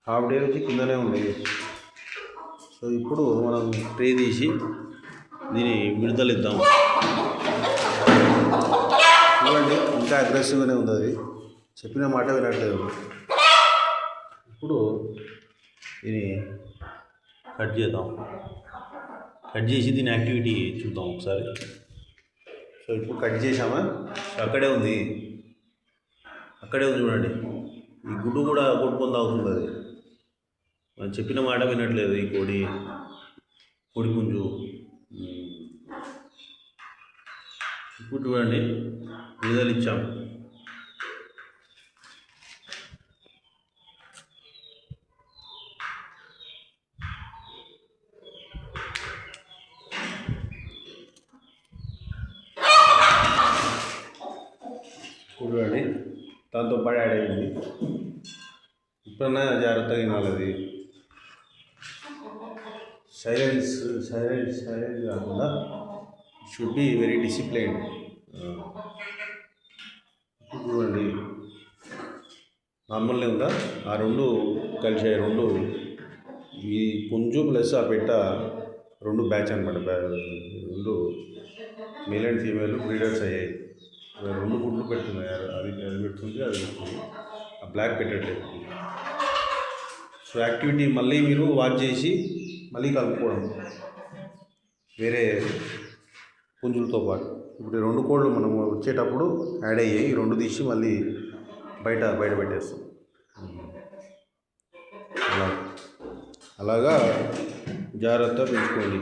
Half day నుంచి కిందనే ఉండేది. సో ఇప్పుడు మనం ట్రే తీసి దీన్ని విడుదలిద్దాం. చూడండి, ఇంకా అగ్రెసివ్గానే ఉంది. అది చెప్పిన మాట వినట్లేదు. ఇప్పుడు దీన్ని కట్ చేద్దాం. కట్ చేసి దీని యాక్టివిటీ చూద్దాం ఒకసారి. సో ఇప్పుడు కట్ చేసామా, అక్కడే ఉంది చూడండి. ఈ గుడ్డు కూడా కొట్టుకొని తాగుతుంది. అది మనం చెప్పిన మాట వినట్లేదు ఈ కోడి పుంజు. ఇప్పుడు చూడండి, విడుదల ఇచ్చాం. చూడండి, దాంతో పాటు యాడ్ అయింది. ఇప్పుడన్నా జాగ్రత్తగా వినాలి. అది సైలెన్స్ కాకుండా షుడ్ బి వెరీ డిసిప్లైన్డ్. చూడండి, నార్మల్గా ఉందా? ఆ రెండు కలిసి ఈ పుంజు ప్లస్ ఆ పెట్ట రెండు బ్యాచ్ అనమాట. రెండు మేల్ అండ్ ఫీమేల్ బ్రీడర్స్ అయ్యాయి. రెండు గుడ్లు పెడుతున్నాయి. అది పెడుతుంది. ఆ బ్లాక్ పెట్టట్లేదు. సో యాక్టివిటీ మళ్ళీ మీరు వాచ్ చేసి మళ్ళీ కలుపుకోవడం వేరే పుంజులతో పాటు. ఇప్పుడు రెండు కోళ్ళు మనము వచ్చేటప్పుడు యాడ్ అయ్యాయి. ఈ రెండు తీసి మళ్ళీ బయట పెట్టేస్తాం. అలాగా జాగ్రత్తగా పెంచుకోండి.